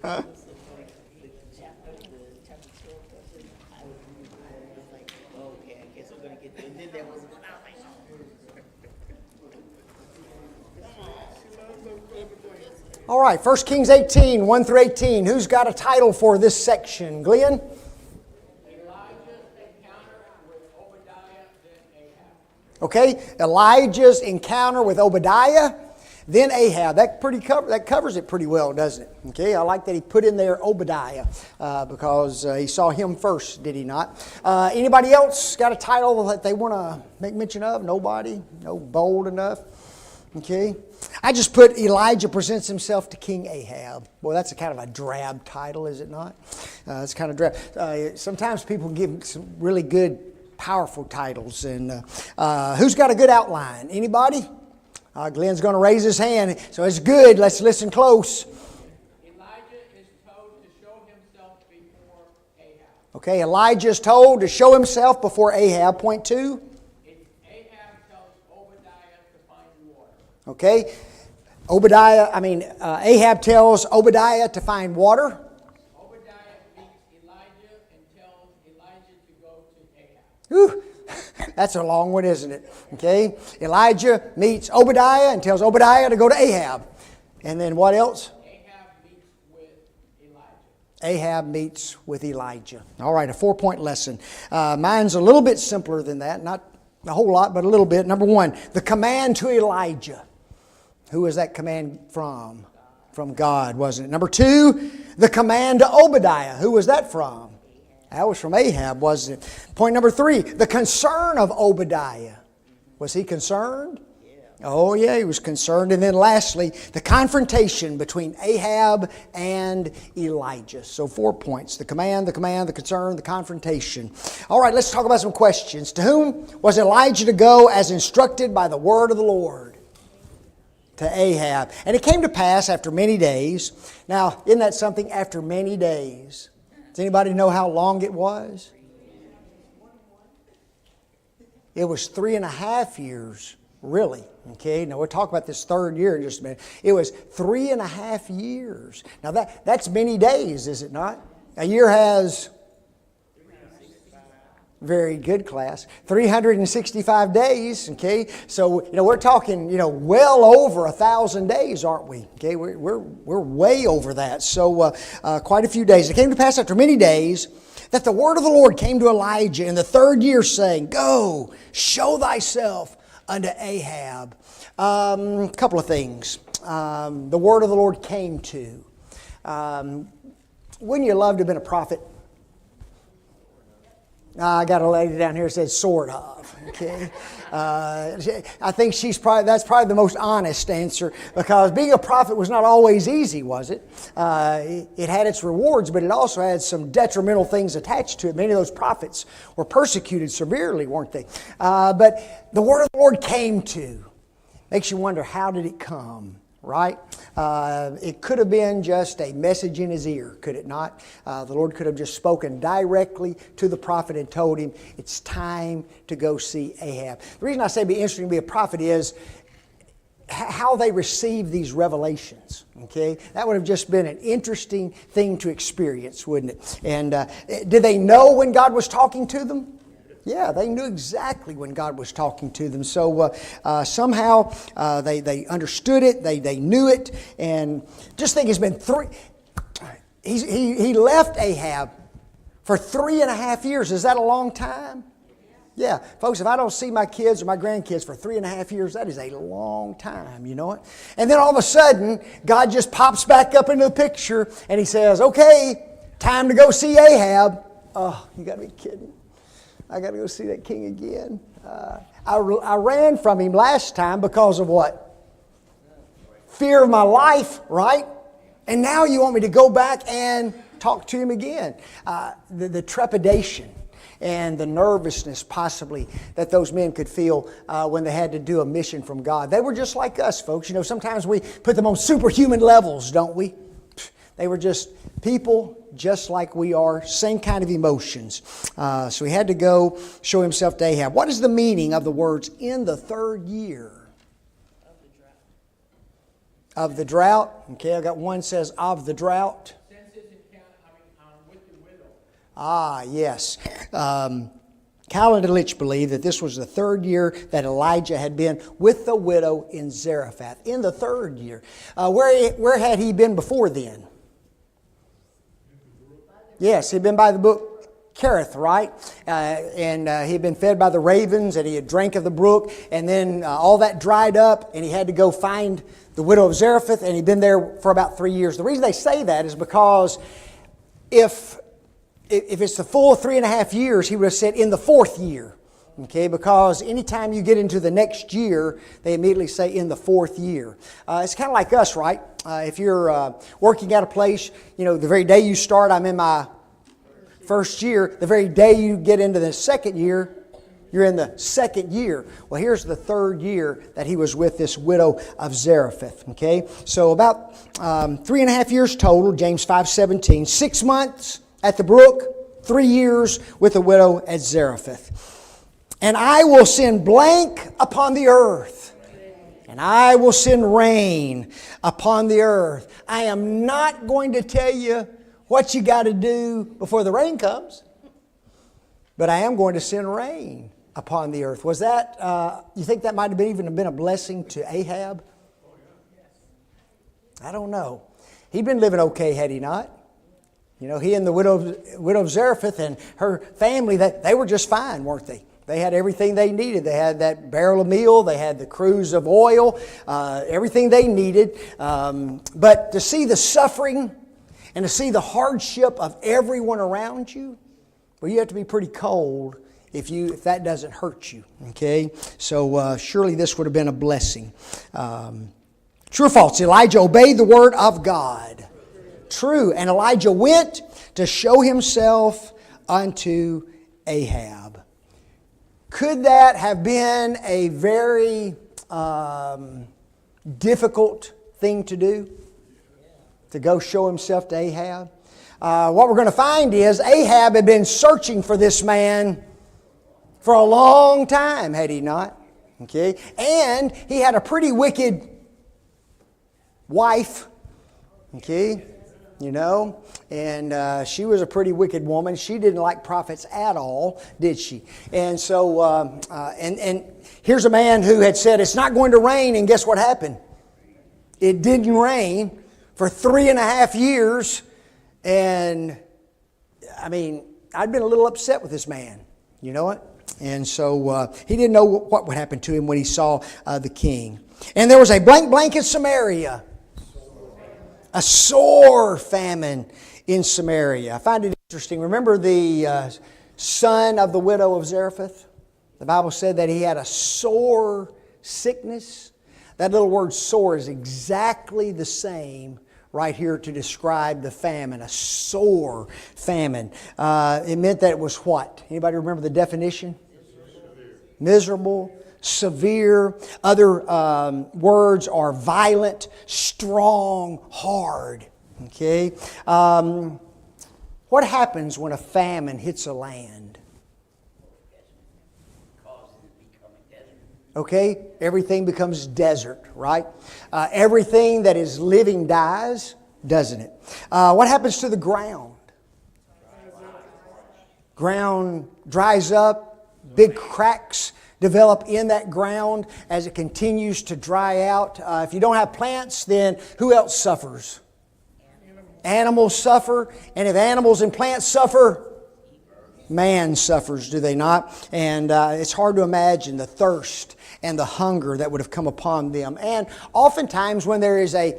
Okay, I guess we're gonna get there. And then there was one. I was like, All right, 1 Kings 18, 1 through 18. Who's got a title for this section? Glenn? Okay, Elijah's encounter with Obadiah, then Ahab. That covers it pretty well, doesn't it? Okay, I like that he put in there Obadiah because he saw him first, did he not? Anybody else got a title that they want to make mention of? Nobody? No bold enough? Okay. I just put Elijah presents himself to King Ahab. Boy, that's a kind of a drab title, is it not? It's kind of drab. Sometimes people give some really good, powerful titles. And who's got a good outline? Anybody? Glenn's going to raise his hand. So it's good. Let's listen close. Elijah is told to show himself before Ahab. Okay, Elijah is told to show himself before Ahab. Point 2. Ahab tells Obadiah to find water. Okay, Ahab tells Obadiah to find water. Obadiah meets Elijah and tells Elijah to go to Ahab. Whew. That's a long one, isn't it? Okay, Elijah meets Obadiah and tells Obadiah to go to Ahab. And then what else? Ahab meets with Elijah. Ahab meets with Elijah. All right, a 4-point lesson. Mine's a little bit simpler than that. Not a whole lot, but a little bit. Number 1, the command to Elijah. Who was that command from? From God, wasn't it? Number 2, the command to Obadiah. Who was that from? That was from Ahab, wasn't it? Point number 3, the concern of Obadiah. Was he concerned? Oh yeah, he was concerned. And then lastly, the confrontation between Ahab and Elijah. So 4 points. The command, the concern, the confrontation. All right, let's talk about some questions. To whom was Elijah to go as instructed by the word of the Lord? To Ahab. And it came to pass after many days. Now, isn't that something? After many days. Does anybody know how long it was? It was 3.5 years, really. Okay, now we'll talk about this third year in just a minute. It was 3.5 years. Now that's many days, is it not? A year has, very good class, 365 days, okay? So, we're talking, well over 1,000 days, aren't we? Okay, we're way over that. So, quite a few days. It came to pass after many days that the word of the Lord came to Elijah in the third year, saying, Go, show thyself unto Ahab. A couple of things. The word of the Lord came to. Wouldn't you love to have been a prophet? I got a lady down here who said sort of. Okay, I think that's probably the most honest answer, because being a prophet was not always easy, was it? It had its rewards, but it also had some detrimental things attached to it. Many of those prophets were persecuted severely, weren't they? But the word of the Lord came to. Makes you wonder, how did it come? Right? It could have been just a message in his ear, could it not? The Lord could have just spoken directly to the prophet and told him, it's time to go see Ahab. The reason I say it'd be interesting to be a prophet is how they receive these revelations. Okay? That would have just been an interesting thing to experience, wouldn't it? And did they know when God was talking to them? Yeah, they knew exactly when God was talking to them. So somehow they understood it, they knew it, and just think it's been he left Ahab for 3.5 years. Is that a long time? Yeah, folks, if I don't see my kids or my grandkids for 3.5 years, that is a long time, you know it? And then all of a sudden, God just pops back up into the picture, and he says, okay, time to go see Ahab. Oh, you got to be kidding. I got to go see that king again. I ran from him last time because of what? Fear of my life, right? And now you want me to go back and talk to him again. The trepidation and the nervousness possibly that those men could feel when they had to do a mission from God. They were just like us, folks. Sometimes we put them on superhuman levels, don't we? They were just people just like we are, same kind of emotions. So he had to go show himself to Ahab. What is the meaning of the words, in the third year? Of the drought. Okay, I got one says, of the drought. Since Ah, yes. Calvin and Litch believe that this was the third year that Elijah had been with the widow in Zarephath. In the third year. Where had he been before then? Yes, he'd been by the brook Kerith, right? And he had been fed by the ravens, and he had drank of the brook, and then all that dried up, and he had to go find the widow of Zarephath, and he'd been there for about 3 years. The reason they say that is because if it's the full 3.5 years, he would have said in the fourth year. Okay, because anytime you get into the next year, they immediately say in the fourth year. It's kind of like us, right? If you're working at a place, the very day you start, I'm in my first year. The very day you get into the second year, you're in the second year. Well, here's the third year that he was with this widow of Zarephath. Okay, so about 3.5 years total, James 5:17. 6 months at the brook, 3 years with the widow at Zarephath. And I will send blank upon the earth. And I will send rain upon the earth. I am not going to tell you what you got to do before the rain comes. But I am going to send rain upon the earth. Was that, you think that might have even been a blessing to Ahab? I don't know. He'd been living okay, had he not? He and the widow of Zarephath and her family, they were just fine, weren't they? They had everything they needed. They had that barrel of meal. They had the cruse of oil, everything they needed. But to see the suffering and to see the hardship of everyone around you, well, you have to be pretty cold if that doesn't hurt you. Okay? So surely this would have been a blessing. True or false? Elijah obeyed the word of God. True. And Elijah went to show himself unto Ahab. Could that have been a very difficult thing to do? To go show himself to Ahab? What we're going to find is Ahab had been searching for this man for a long time, had he not? Okay? And he had a pretty wicked wife. Okay? And she was a pretty wicked woman. She didn't like prophets at all, did she? And so, and here's a man who had said, it's not going to rain, and guess what happened? It didn't rain for 3.5 years, and, I'd been a little upset with this man, you know it? And so, he didn't know what would happen to him when he saw the king. And there was a blank in Samaria. A sore famine in Samaria. I find it interesting. Remember the son of the widow of Zarephath? The Bible said that he had a sore sickness. That little word sore is exactly the same right here to describe the famine. A sore famine. It meant that it was what? Anybody remember the definition? Miserable. Severe. Other words are violent, strong, hard. Okay? What happens when a famine hits a land? Okay? Everything becomes desert, right? Everything that is living dies, doesn't it? What happens to the ground? Ground dries up, big cracks develop in that ground as it continues to dry out. If you don't have plants, then who else suffers? Animals suffer. And if animals and plants suffer, man suffers, do they not? And it's hard to imagine the thirst and the hunger that would have come upon them. And oftentimes when there is a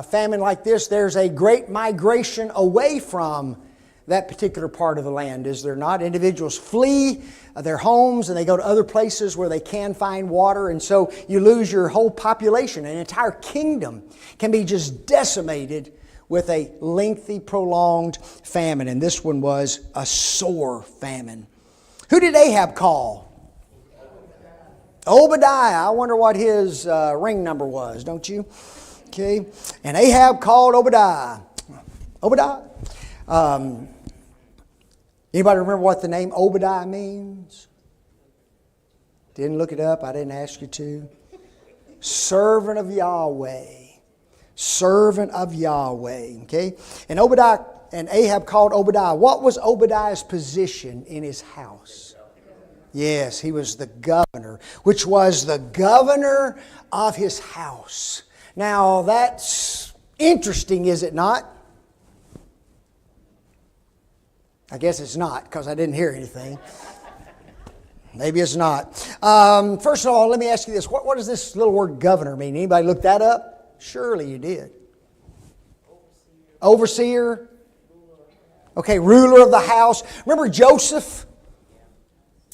famine like this, there's a great migration away from that particular part of the land, is there not? Individuals flee their homes and they go to other places where they can find water, and so you lose your whole population. An entire kingdom can be just decimated with a lengthy, prolonged famine, and this one was a sore famine. Who did Ahab call? Obadiah. I wonder what his ring number was, don't you? Okay, and Ahab called Obadiah. Obadiah. Anybody remember what the name Obadiah means? Didn't look it up. I didn't ask you to. Servant of Yahweh. Servant of Yahweh. Okay? And Obadiah And Ahab called Obadiah. What was Obadiah's position in his house? Yes, he was the governor, which was the governor of his house. Now, that's interesting, is it not? I guess it's not, because I didn't hear anything. Maybe it's not. First of all, let me ask you this. What does this little word governor mean? Anybody look that up? Surely you did. Overseer. Okay, ruler of the house. Remember Joseph?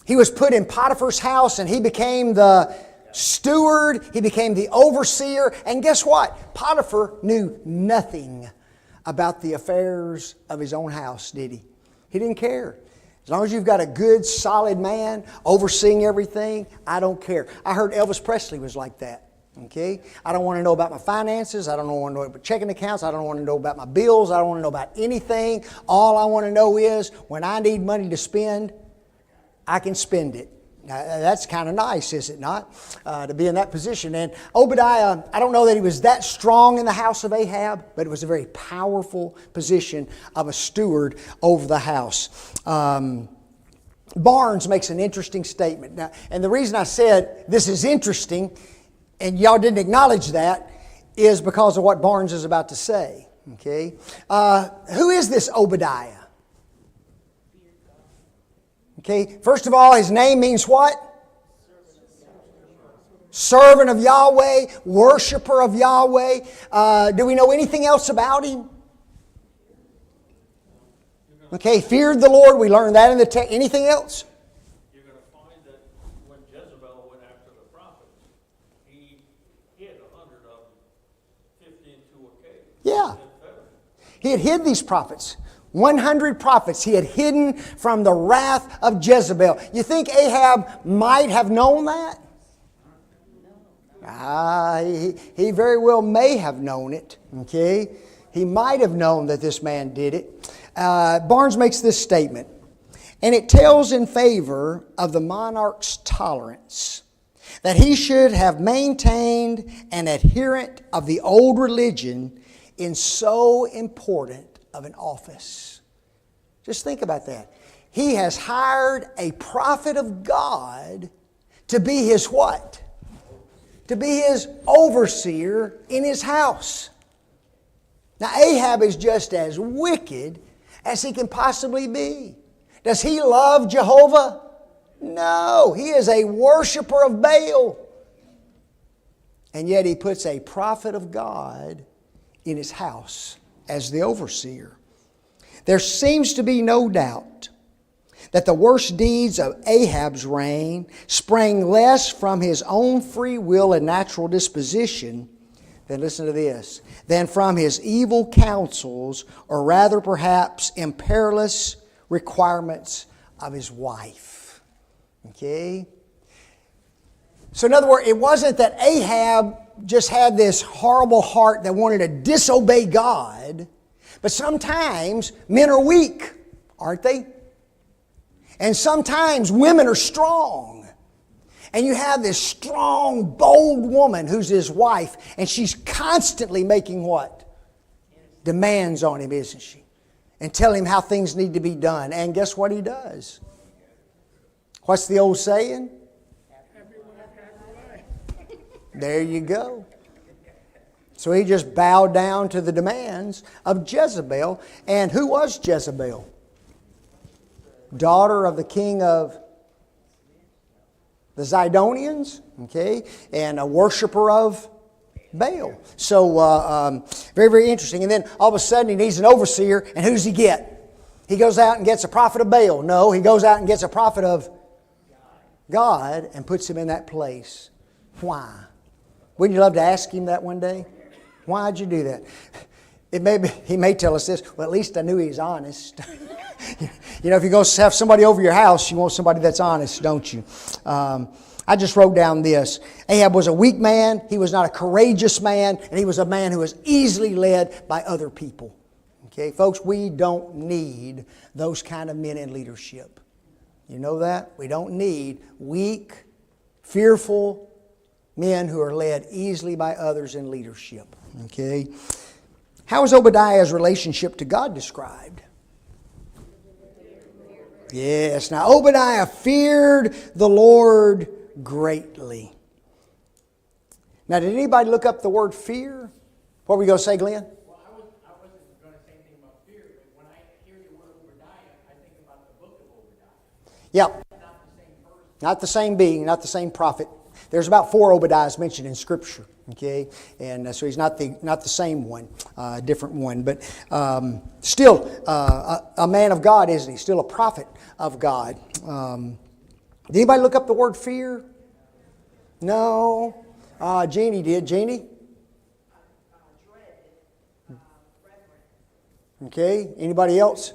He was put in Potiphar's house and he became the steward. He became the overseer. And guess what? Potiphar knew nothing about the affairs of his own house, did he? He didn't care. As long as you've got a good, solid man overseeing everything, I don't care. I heard Elvis Presley was like that. Okay? I don't want to know about my finances. I don't want to know about checking accounts. I don't want to know about my bills. I don't want to know about anything. All I want to know is when I need money to spend, I can spend it. Now, that's kind of nice, is it not? To be in that position. And Obadiah, I don't know that he was that strong in the house of Ahab, but it was a very powerful position of a steward over the house. Barnes makes an interesting statement. Now, and the reason I said this is interesting, and y'all didn't acknowledge that, is because of what Barnes is about to say. Okay, who is this Obadiah? Okay, first of all, his name means what? Servant of Yahweh, worshiper of Yahweh. Do we know anything else about him? Okay, feared the Lord. We learned that in the text. Anything else? You're going to find that when Jezebel went after the prophets, he hid 100 of them, 50 into a cave. Yeah. He had hid these prophets. 100 prophets he had hidden from the wrath of Jezebel. You think Ahab might have known that? He very well may have known it. Okay? He might have known that this man did it. Barnes makes this statement, and it tells in favor of the monarch's tolerance, that he should have maintained an adherent of the old religion in so important of an office. Just think about that. He has hired a prophet of God to be his what? To be his overseer in his house. Now Ahab is just as wicked as he can possibly be. Does he love Jehovah? No. He is a worshiper of Baal. And yet he puts a prophet of God in his house as the overseer. There seems to be no doubt that the worst deeds of Ahab's reign sprang less from his own free will and natural disposition than, listen to this, than from his evil counsels, or rather perhaps imperious requirements of his wife. Okay? So in other words, it wasn't that Ahab just had this horrible heart that wanted to disobey God, but sometimes men are weak, aren't they? And sometimes women are strong. And you have this strong, bold woman who's his wife, and she's constantly making what? Demands on him, isn't she? And tell him how things need to be done. And guess what he does? What's the old saying? There you go. So he just bowed down to the demands of Jezebel. And who was Jezebel? Daughter of the king of the Zidonians, okay, and a worshiper of Baal. So very, very interesting. And then all of a sudden he needs an overseer, and who's he get? He goes out and gets a prophet of Baal. No, he goes out and gets a prophet of God and puts him in that place. Why? Wouldn't you love to ask him that one day? Why'd you do that? He may tell us this, well, at least I knew he was honest. You know, if you're going to have somebody over your house, you want somebody that's honest, don't you? I just wrote down this. Ahab was a weak man. He was not a courageous man. And he was a man who was easily led by other people. Okay, folks, we don't need those kind of men in leadership. You know that? We don't need weak, fearful men who are led easily by others in leadership. Okay? How is Obadiah's relationship to God described? Yes. Now, Obadiah feared the Lord greatly. Now, did anybody look up the word fear? What were you going to say, Glenn? Well, I wasn't going to say anything about fear, but when I hear the word Obadiah, I think about the book of Obadiah. Yep. Not the same person. Not the same being, not the same prophet. There's about 4 Obadiahs mentioned in Scripture. Okay, and so he's not the same one, different one, but still a man of God, isn't he? Still a prophet of God. Did anybody look up the word fear? No. Jeannie did. Jeannie? Okay. Anybody else?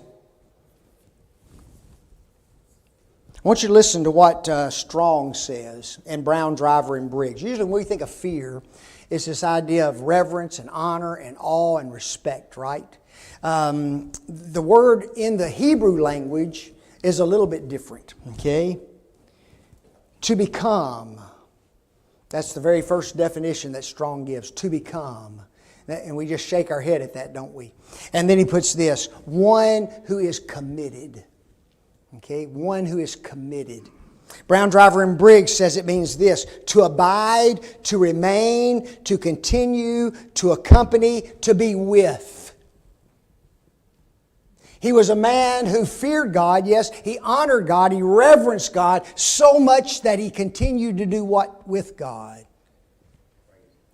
I want you to listen to what Strong says and Brown, Driver, and Briggs. Usually when we think of fear, it's this idea of reverence and honor and awe and respect, right? The word in the Hebrew language is a little bit different, okay? To become. That's the very first definition that Strong gives, to become. And we just shake our head at that, don't we? And then he puts this, one who is committed. Okay, one who is committed. Brown, Driver, and Briggs says it means this: to abide, to remain, to continue, to accompany, to be with. He was a man who feared God, yes, he honored God, he reverenced God so much that he continued to do what with God?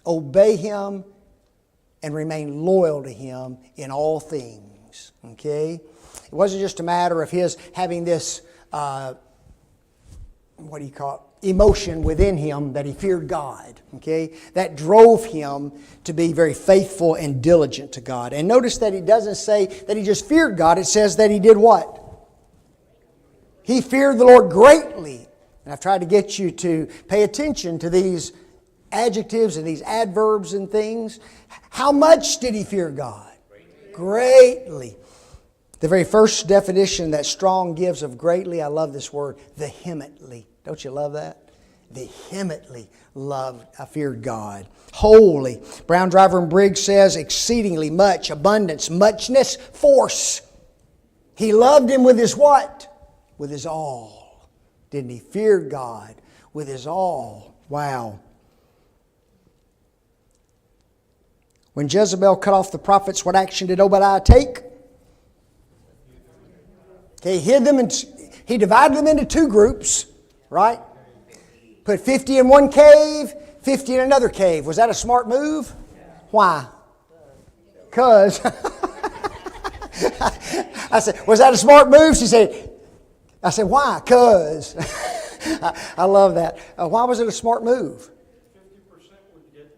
Obey Him and remain loyal to Him in all things. Okay? It wasn't just a matter of his having this, emotion within him that he feared God. Okay? That drove him to be very faithful and diligent to God. And notice that he doesn't say that he just feared God. It says that he did what? He feared the Lord greatly. And I've tried to get you to pay attention to these adjectives and these adverbs and things. How much did he fear God? Greatly. The very first definition that Strong gives of greatly, I love this word, vehemently. Don't you love that? Vehemently loved, I feared God. Wholly. Brown, Driver, and Briggs says exceedingly, much, abundance, muchness, force. He loved Him with his what? With his all. Didn't he? Feared God with his all. Wow. When Jezebel cut off the prophets, what action did Obadiah take? Okay, he divided them into 2 groups, right? Put 50 in one cave, 50 in another cave. Was that a smart move? Why? Because. I said, was that a smart move? She said, I said, why? Because. I love that. Why was it a smart move? 50% would get,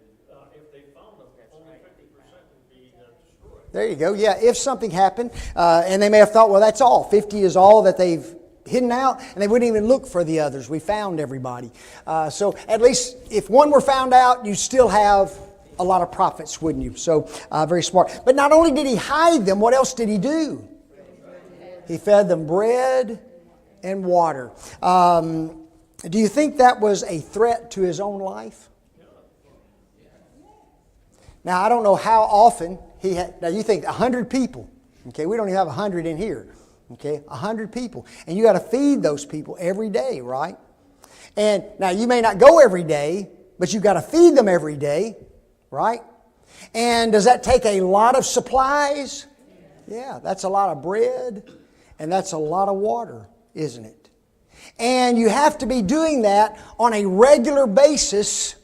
if they found them, only 50% would be destroyed. There you go. Yeah, if something happened, and they may have thought, well, that's all. 50 is all that they've hidden out, and they wouldn't even look for the others. We found everybody. So at least if one were found out, you'd still have a lot of prophets, wouldn't you? So very smart. But not only did he hide them, what else did he do? He fed them bread and water. Do you think that was a threat to his own life? Now, I don't know how often he had. Now, you think 100 people. Okay, we don't even have 100 in here. Okay, 100 people. And you got to feed those people every day, right? And now, you may not go every day, but you've got to feed them every day, right? And does that take a lot of supplies? Yeah, that's a lot of bread, and that's a lot of water, isn't it? And you have to be doing that on a regular basis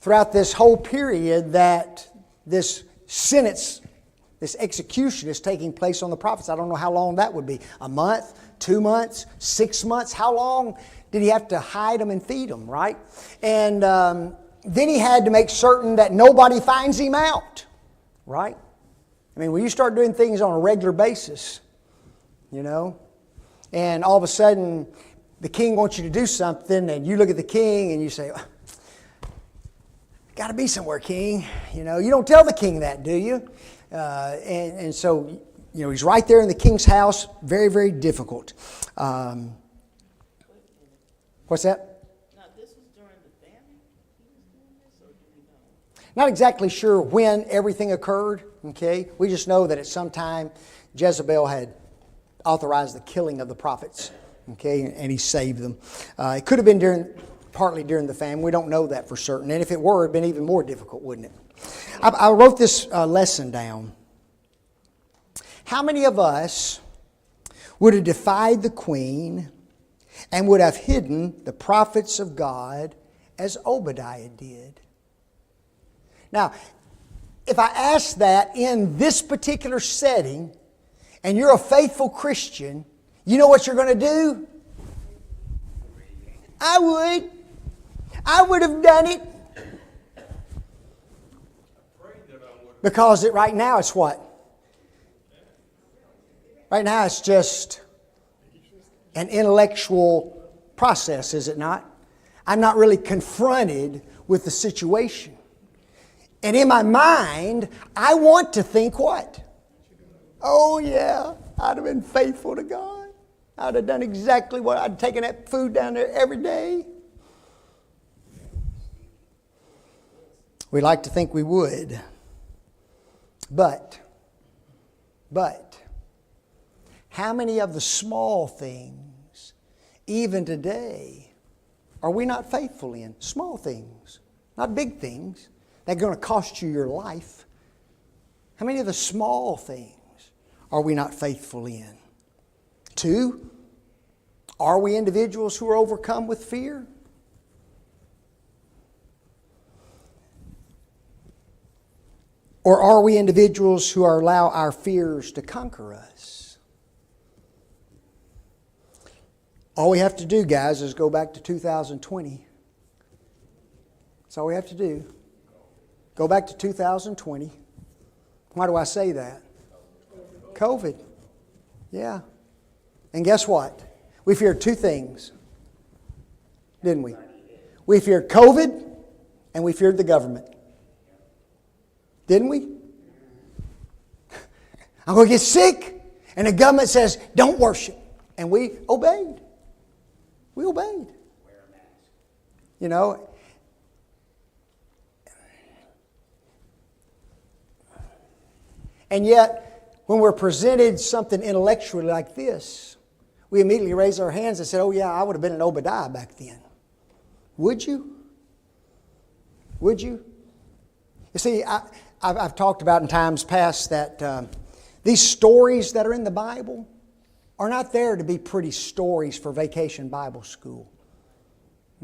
throughout this whole period that this sentence, this execution is taking place on the prophets. I don't know how long that would be. A month, 2 months, 6 months. How long did he have to hide them and feed them, right? And then he had to make certain that nobody finds him out, right? I mean, when you start doing things on a regular basis, you know, and all of a sudden the king wants you to do something, and you look at the king and you say, got to be somewhere, king. You know, you don't tell the king that, do you? And so, you know, he's right there in the king's house. Very, very difficult. What's that? Now, this was during the famine he was doing this, or do we know? Not exactly sure when everything occurred, Okay? We just know that at some time Jezebel had authorized the killing of the prophets. Okay? And he saved them. It could have been partly during the famine. We don't know that for certain. And if it were, it would have been even more difficult, wouldn't it? I wrote this lesson down. How many of us would have defied the queen and would have hidden the prophets of God as Obadiah did? Now, if I ask that in this particular setting, and you're a faithful Christian, you know what you're going to do? I would have done it. Because right now it's what? Right now it's just an intellectual process, is it not? I'm not really confronted with the situation. And in my mind, I want to think what? Oh yeah, I'd have been faithful to God. I'd have done exactly what I'd taken that food down there every day. We like to think we would. But, how many of the small things, even today, are we not faithful in? Small things, not big things, that are going to cost you your life. How many of the small things are we not faithful in? 2, are we individuals who are overcome with fear? Or are we individuals who allow our fears to conquer us? All we have to do, guys, is go back to 2020. That's all we have to do. Go back to 2020. Why do I say that? COVID. Yeah. And guess what? We feared 2 things, didn't we? We feared COVID and we feared the government. Didn't we? I'm going to get sick. And the government says, don't worship. And we obeyed. We obeyed. You know. And yet, when we're presented something intellectually like this, we immediately raise our hands and say, oh yeah, I would have been an Obadiah back then. Would you? Would you? You see, I've talked about in times past that these stories that are in the Bible are not there to be pretty stories for vacation Bible school.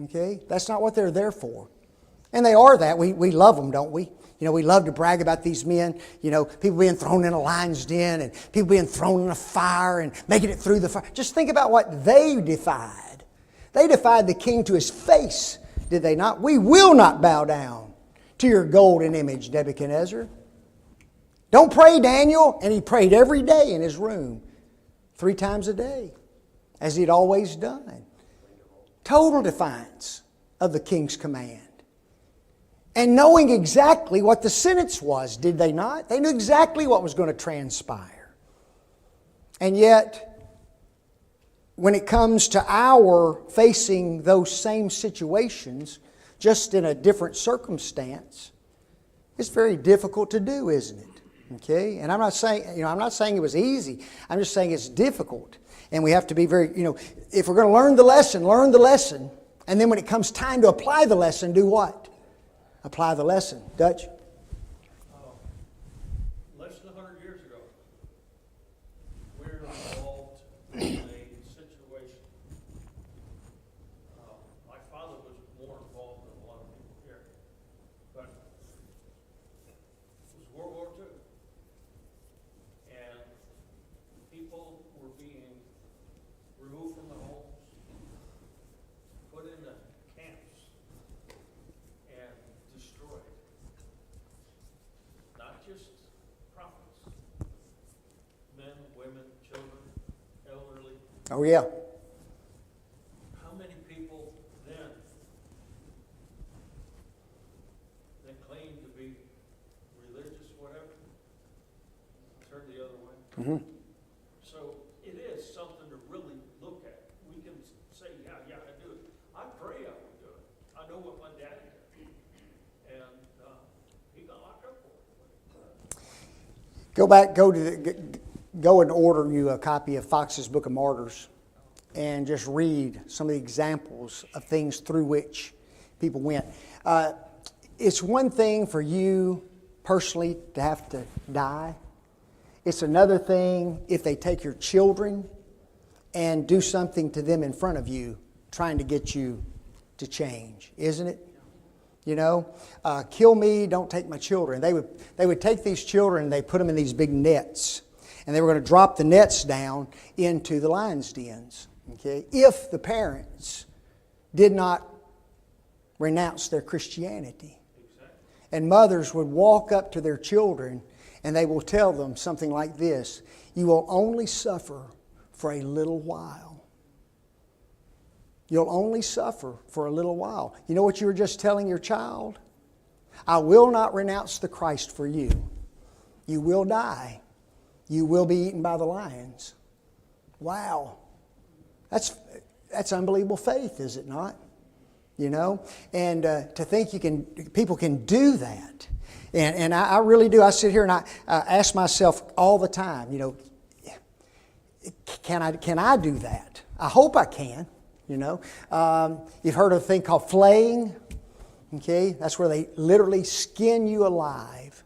Okay? That's not what they're there for. And they are that. We love them, don't we? You know, we love to brag about these men. You know, people being thrown in a lion's den and people being thrown in a fire and making it through the fire. Just think about what they defied. They defied the king to his face, did they not? We will not bow down to your golden image, Nebuchadnezzar. Don't pray, Daniel. And he prayed every day in his room, 3 times a day, as he'd always done. Total defiance of the king's command. And knowing exactly what the sentence was, did they not? They knew exactly what was going to transpire. And yet, when it comes to our facing those same situations, just in a different circumstance, it's very difficult to do, isn't it? Okay? And I'm not saying it was easy. I'm just saying it's difficult. And we have to be very, if we're going to learn the lesson. And then when it comes time to apply the lesson, do what? Apply the lesson. Dutch? Less than 100 years ago, we were involved in a situation. My father was more involved than a lot of people here. But it was World War II. And people were being removed from their homes, put into camps, and destroyed. Not just prophets, men, women, children, elderly. Oh, yeah. How many people then that claimed to be religious, whatever, turned the other way? Mm-hmm. So it is something to really look at. We can say, yeah, I do it. I pray I would do it. I know what my daddy did. And he got locked up for it. Go and order you a copy of Fox's Book of Martyrs and just read some of the examples of things through which people went. It's one thing for you personally to have to die. It's another thing if they take your children and do something to them in front of you, trying to get you to change, isn't it? You know, kill me, don't take my children. They would take these children and they put them in these big nets, and they were going to drop the nets down into the lions' dens. Okay, if the parents did not renounce their Christianity. And mothers would walk up to their children and they will tell them something like this: you will only suffer for a little while. You'll only suffer for a little while. You know what you were just telling your child? I will not renounce the Christ for you. You will die. You will be eaten by the lions. Wow. That's unbelievable faith, is it not? You know, and to think people can do that, and I really do. I sit here and I ask myself all the time, you know, can I do that? I hope I can. You know, you've heard of a thing called flaying. Okay, that's where they literally skin you alive.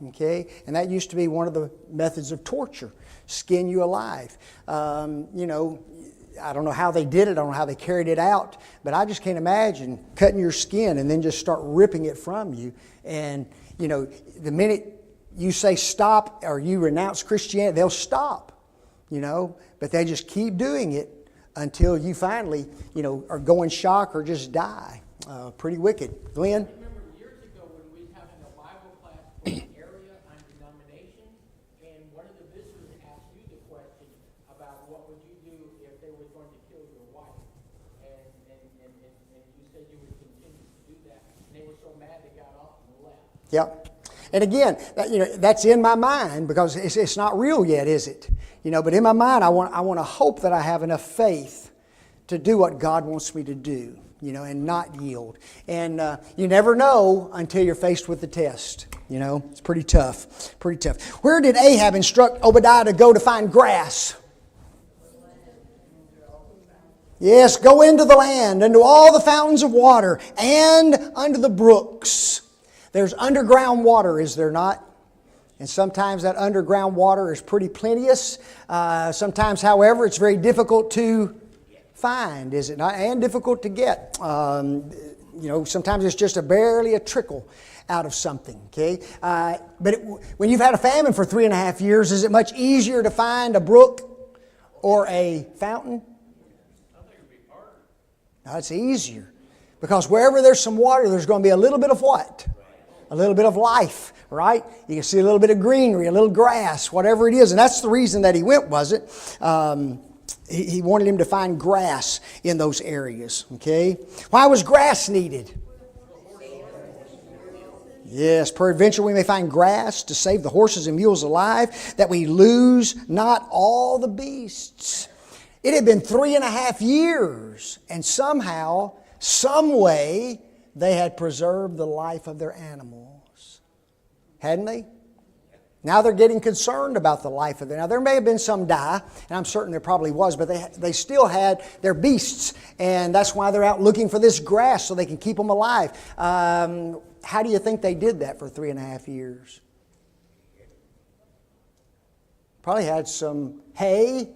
Okay, and that used to be one of the methods of torture, skin you alive. You know, I don't know how they did it, I don't know how they carried it out, but I just can't imagine cutting your skin and then just start ripping it from you. And, you know, the minute you say stop or you renounce Christianity, they'll stop, you know, but they just keep doing it until you finally, you know, are go in shock or just die. Pretty wicked. Glenn? I remember years ago when we were having a Bible class for an area on denominations, and one of the visitors asked you the question about what would you do if they were going to kill your wife, and you said you would continue to do that, and they were so mad they got off and left. Yep. And again, that's in my mind because it's not real yet, is it? You know, but in my mind, I want to hope that I have enough faith to do what God wants me to do, you know, and not yield. And you never know until you're faced with the test. You know, it's pretty tough. Pretty tough. Where did Ahab instruct Obadiah to go to find grass? Yes, go into the land, into all the fountains of water, and under the brooks. There's underground water, is there not? And sometimes that underground water is pretty plenteous. Sometimes, however, it's very difficult to find, is it not? And difficult to get. You know, sometimes it's just barely a trickle out of something, okay? But when you've had a famine for 3.5 years, is it much easier to find a brook or a fountain? I think it'd be harder. No, it's easier. Because wherever there's some water, there's going to be a little bit of what? A little bit of life, right? You can see a little bit of greenery, a little grass, whatever it is. And that's the reason that he went, was it? He wanted him to find grass in those areas, okay? Why was grass needed? Yes, peradventure we may find grass to save the horses and mules alive, that we lose not all the beasts. It had been 3.5 years, and somehow, some way, they had preserved the life of their animals. Hadn't they? Now they're getting concerned about the life of them. Now there may have been some die, and I'm certain there probably was, but they still had their beasts, and that's why they're out looking for this grass so they can keep them alive. How do you think they did that for 3.5 years? Probably had some hay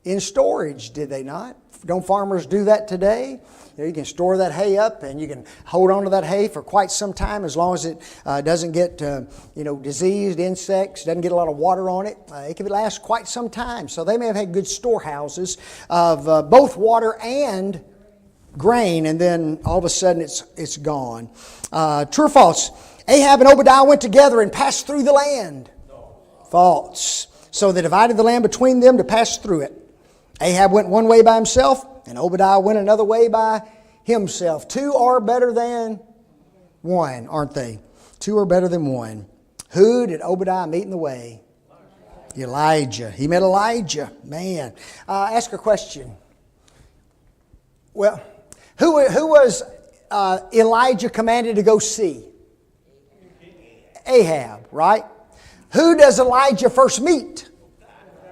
in storage, did they not? Don't farmers do that today? You can store that hay up and you can hold on to that hay for quite some time as long as it doesn't get diseased, insects, doesn't get a lot of water on it. It can last quite some time. So they may have had good storehouses of both water and grain, and then all of a sudden it's gone. True or false? Ahab and Obadiah went together and passed through the land. No. False. So they divided the land between them to pass through it. Ahab went one way by himself, and Obadiah went another way by himself. Two are better than one, aren't they? Two are better than one. Who did Obadiah meet in the way? Elijah. He met Elijah. Man. Ask a question. Well, who was Elijah commanded to go see? Ahab, right? Who does Elijah first meet?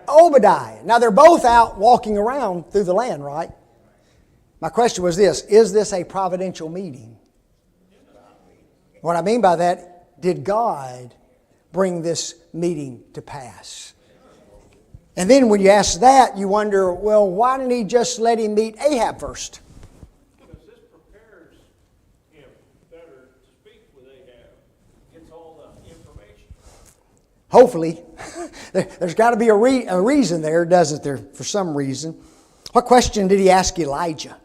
Obadiah. Now they're both out walking around through the land, right? My question was this: is this a providential meeting? What I mean by that, did God bring this meeting to pass? And then when you ask that, you wonder, well, why didn't he just let him meet Ahab first? Because this prepares him better to speak with Ahab, gets all the information. Hopefully. There's got to be a reason there, doesn't there, for some reason. What question did he ask Elijah?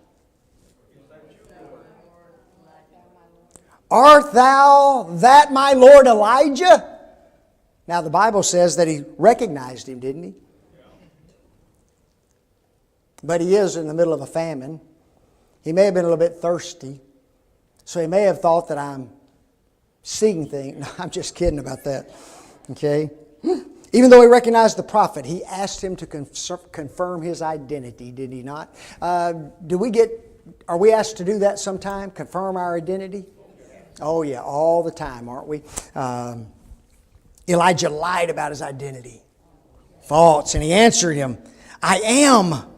Art thou that my Lord Elijah? Now the Bible says that he recognized him, didn't he? But he is in the middle of a famine. He may have been a little bit thirsty. So he may have thought that I'm seeing things. No, I'm just kidding about that. Okay? Even though he recognized the prophet, he asked him to confirm his identity, did he not? Are we asked to do that sometime? Confirm our identity? Oh yeah, all the time, aren't we? Elijah lied about his identity. False. And he answered him, I am.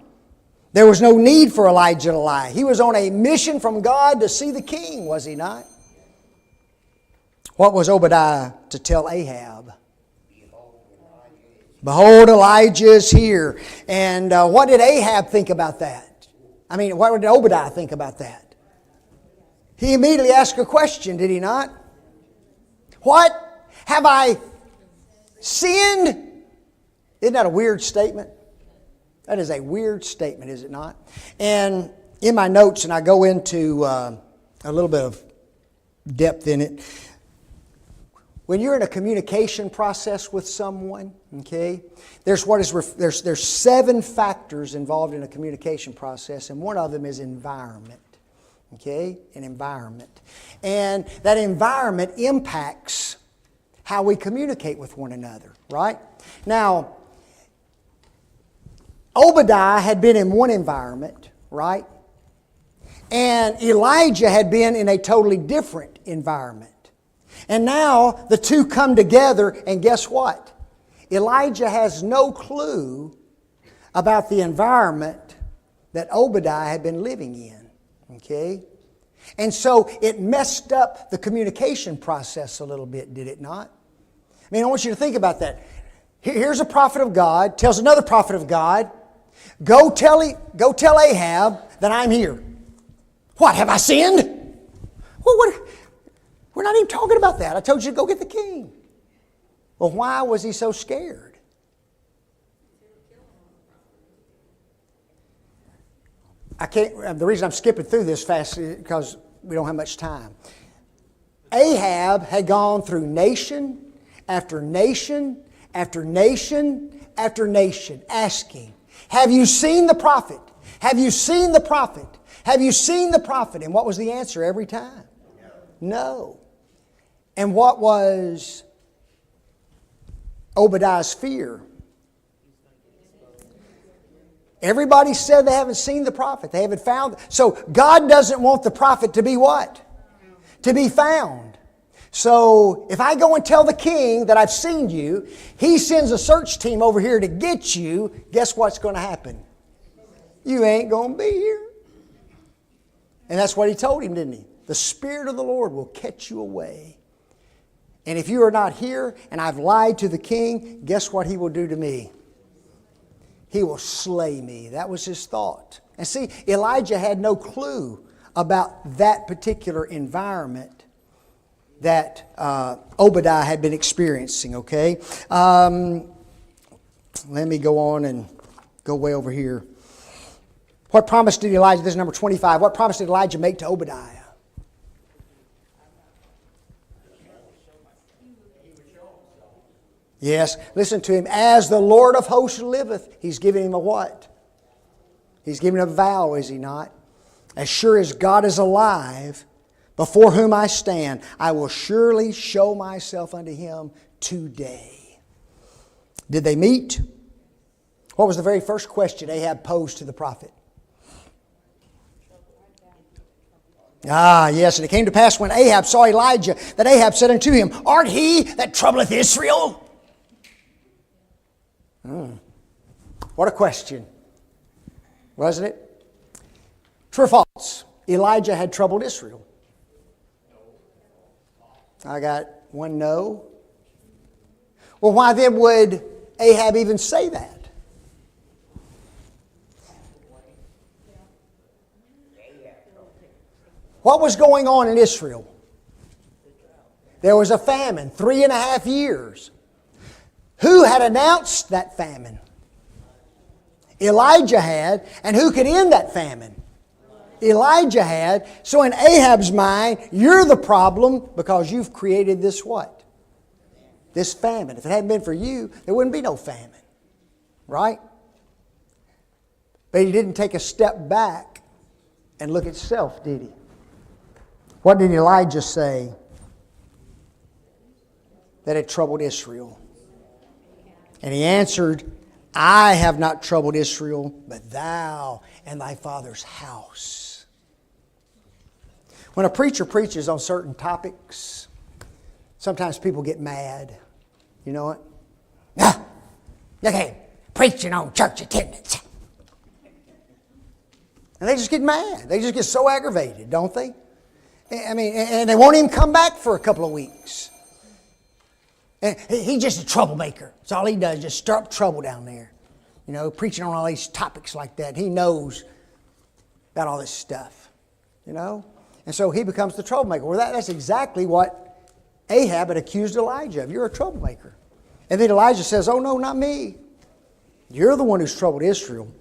There was no need for Elijah to lie. He was on a mission from God to see the king, was he not? What was Obadiah to tell Ahab? Behold, Elijah is here. And what did Ahab think about that? I mean, what did Obadiah think about that? He immediately asked a question, did he not? What? Have I sinned? Isn't that a weird statement? That is a weird statement, is it not? And in my notes, and I go into a little bit of depth in it, when you're in a communication process with someone, okay, there's 7 factors involved in a communication process, and one of them is environment. Okay, an environment. And that environment impacts how we communicate with one another, right? Now, Obadiah had been in one environment, right? And Elijah had been in a totally different environment. And now the two come together, and guess what? Elijah has no clue about the environment that Obadiah had been living in. Okay? And so it messed up the communication process a little bit, did it not? I mean, I want you to think about that. Here's a prophet of God, tells another prophet of God, go tell Ahab that I'm here. What, have I sinned? Well, we're not even talking about that. I told you to go get the king. Well, why was he so scared? The reason I'm skipping through this fast is because we don't have much time. Ahab had gone through nation after nation after nation after nation asking, have you seen the prophet? Have you seen the prophet? Have you seen the prophet? And what was the answer every time? No. And what was Obadiah's fear? Everybody said they haven't seen the prophet. They haven't found. So God doesn't want the prophet to be what? To be found. So if I go and tell the king that I've seen you, he sends a search team over here to get you, guess what's going to happen? You ain't going to be here. And that's what he told him, didn't he? The Spirit of the Lord will catch you away. And if you are not here and I've lied to the king, guess what he will do to me? He will slay me. That was his thought. And see, Elijah had no clue about that particular environment that Obadiah had been experiencing, okay? Let me go on and go way over here. What promise did Elijah, this is number 25, what promise did Elijah make to Obadiah? Yes, listen to him. As the Lord of hosts liveth, he's giving him a what? He's giving him a vow, is he not? As sure as God is alive, before whom I stand, I will surely show myself unto him today. Did they meet? What was the very first question Ahab posed to the prophet? Ah, yes, and it came to pass when Ahab saw Elijah, that Ahab said unto him, Art he that troubleth Israel? What a question, wasn't it? True or false? Elijah had troubled Israel. I got one no. Well, why then would Ahab even say that? What was going on in Israel? There was a famine, 3.5 years. Who had announced that famine? Elijah had. And who could end that famine? Elijah had. So in Ahab's mind, you're the problem because you've created this what? This famine. If it hadn't been for you, there wouldn't be no famine. Right? But he didn't take a step back and look at self, did he? What did Elijah say that had troubled Israel? And he answered, I have not troubled Israel, but thou and thy father's house. When a preacher preaches on certain topics, sometimes people get mad. You know what? Ah, look at him preaching on church attendance. And they just get mad. They just get so aggravated, don't they? I mean, and they won't even come back for a couple of weeks. And he's just a troublemaker. That's all he does, just stir up trouble down there. You know, preaching on all these topics like that. He knows about all this stuff. You know? And so he becomes the troublemaker. Well, that's exactly what Ahab had accused Elijah of. You're a troublemaker. And then Elijah says, oh no, not me. You're the one who's troubled Israel.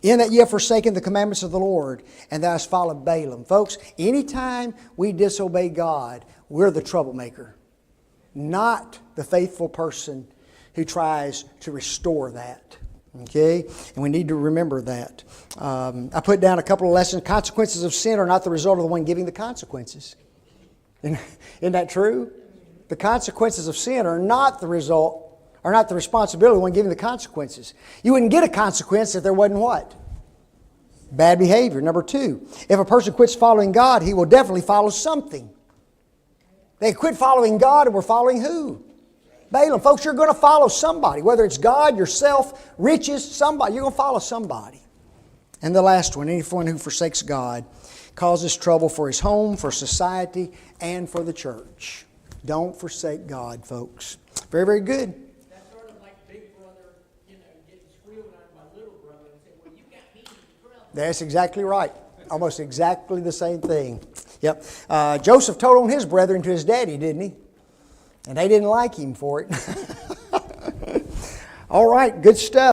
In that ye have forsaken the commandments of the Lord, and thou hast followed Balaam. Folks, anytime we disobey God, we're the troublemaker. Not the faithful person who tries to restore that. Okay? And we need to remember that. I put down a couple of lessons. Consequences of sin are not the result of the one giving the consequences. Isn't that true? The consequences of sin are not the result, are not the responsibility of the one giving the consequences. You wouldn't get a consequence if there wasn't what? Bad behavior. Number 2, if a person quits following God, he will definitely follow something. They quit following God and we're following who? Balaam. Folks, you're going to follow somebody. Whether it's God, yourself, riches, somebody. You're going to follow somebody. And the last one, anyone who forsakes God causes trouble for his home, for society, and for the church. Don't forsake God, folks. Very, very good. That's sort of like big brother, getting squealed on by little brother and saying, well, you got me in trouble. That's exactly right. Almost exactly the same thing. Yep. Joseph told on his brethren to his daddy, didn't he? And they didn't like him for it. All right, good stuff.